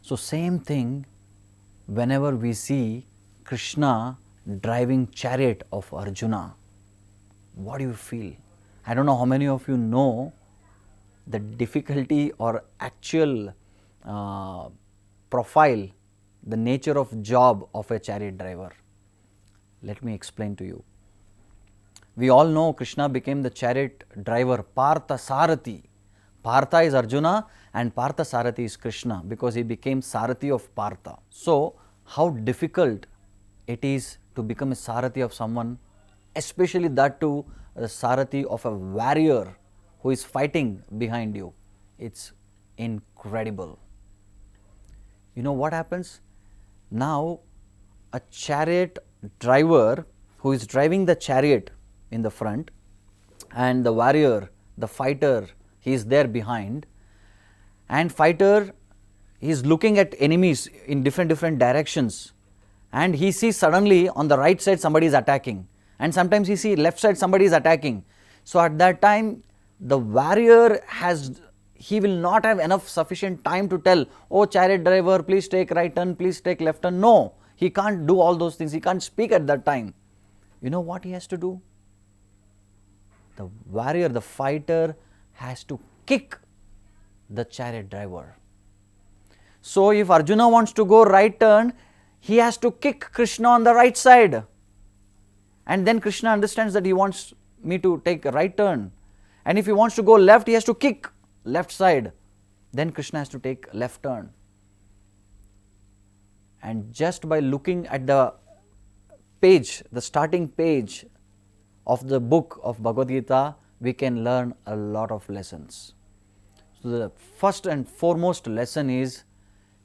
So same thing whenever we see Krishna driving chariot of Arjuna, what do you feel? I don't know how many of you know the difficulty or actual profile, the nature of job of a chariot driver. Let me explain to you. We all know Krishna became the chariot driver, Partha Sarathi. Partha is Arjuna and Partha Sarathi is Krishna, because he became Sarathi of Partha. So, how difficult it is to become a Sarathi of someone, especially that too the Sarathi of a warrior who is fighting behind you. It's incredible. You know what happens? Now, a chariot driver who is driving the chariot in the front, and the warrior, the fighter, he is there behind, and fighter is looking at enemies in different directions, and he sees suddenly on the right side somebody is attacking, and sometimes he sees left side somebody is attacking. So at that time the warrior he will not have enough sufficient time to tell, oh chariot driver, please take right turn, please take left turn. No, he can't do all those things, he can't speak at that time. You know what he has to do? The warrior, the fighter, has to kick the chariot driver. So if Arjuna wants to go right turn, he has to kick Krishna on the right side, and then Krishna understands that he wants me to take a right turn, and if he wants to go left, he has to kick left side, then Krishna has to take left turn. And just by looking at the page, the starting page of the book of Bhagavad Gita, we can learn a lot of lessons. So the first and foremost lesson is,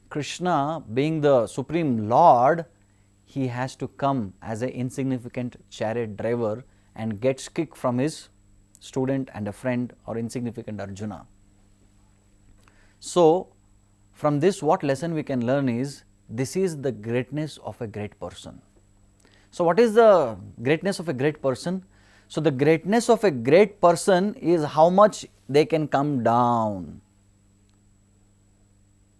Krishna being the Supreme Lord, he has to come as an insignificant chariot driver and gets kicked from his student and a friend or insignificant Arjuna. So from this, what lesson we can learn is, this is the greatness of a great person. So what is the greatness of a great person? So the greatness of a great person is how much they can come down.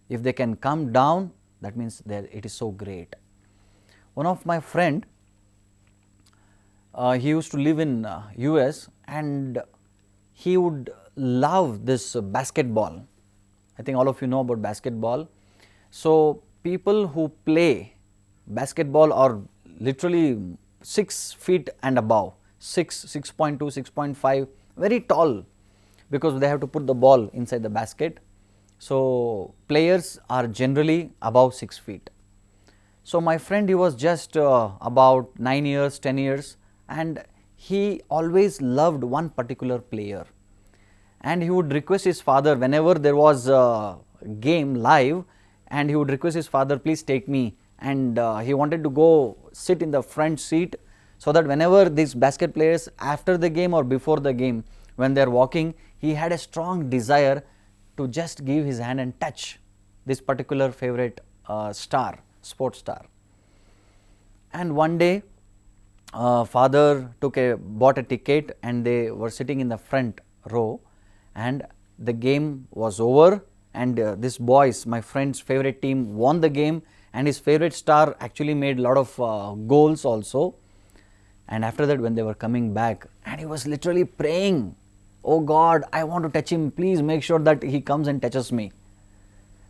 If they can come down, that means that it is so great. One of my friend, he used to live in US, and he would love this basketball. I think all of you know about basketball. So people who play basketball are literally 6 feet and above, 6.2, 6.5, very tall, because they have to put the ball inside the basket. So players are generally above 6 feet. So my friend, he was just about 9 years, 10 years, and he always loved one particular player, and he would request his father whenever there was a game live, and he would request his father, please take me, and he wanted to go sit in the front seat, so that whenever these basket players, after the game or before the game, when they are walking, he had a strong desire to just give his hand and touch this particular favorite star, sports star. And one day father bought a ticket, and they were sitting in the front row, and the game was over, and this boy's, my friend's favorite team won the game, and his favorite star actually made a lot of goals also. And after that, when they were coming back, and he was literally praying, oh God, I want to touch him, please make sure that he comes and touches me.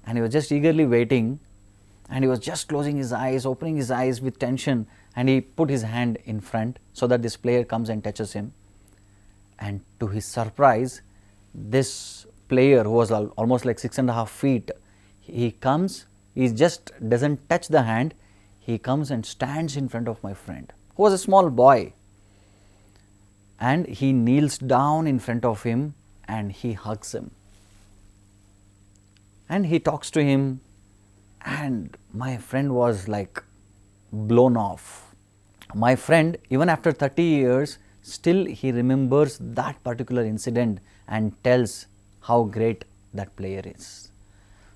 And he was just eagerly waiting, and he was just closing his eyes, opening his eyes with tension, and he put his hand in front so that this player comes and touches him. And to his surprise, this player, who was almost like 6.5 feet, he comes, he just doesn't touch the hand, he comes and stands in front of my friend, who was a small boy, and he kneels down in front of him and he hugs him, and he talks to him, and my friend was like blown off. My friend, even after 30 years, still he remembers that particular incident and tells how great that player is.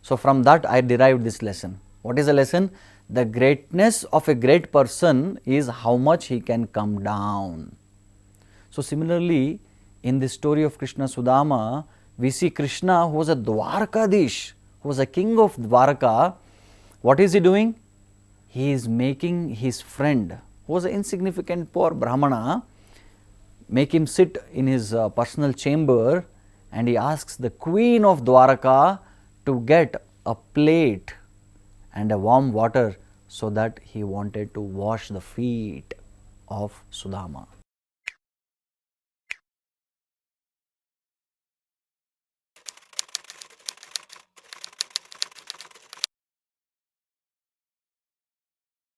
So from that I derived this lesson. What is the lesson? The greatness of a great person is how much he can come down. So similarly, in the story of Krishna Sudama, we see Krishna, who was a Dwarkadish, who was a king of Dwarka, What is he doing? He is making his friend, who was an insignificant poor Brahmana, make him sit in his personal chamber, and he asks the queen of Dwaraka to get a plate and a warm water, so that he wanted to wash the feet of Sudama.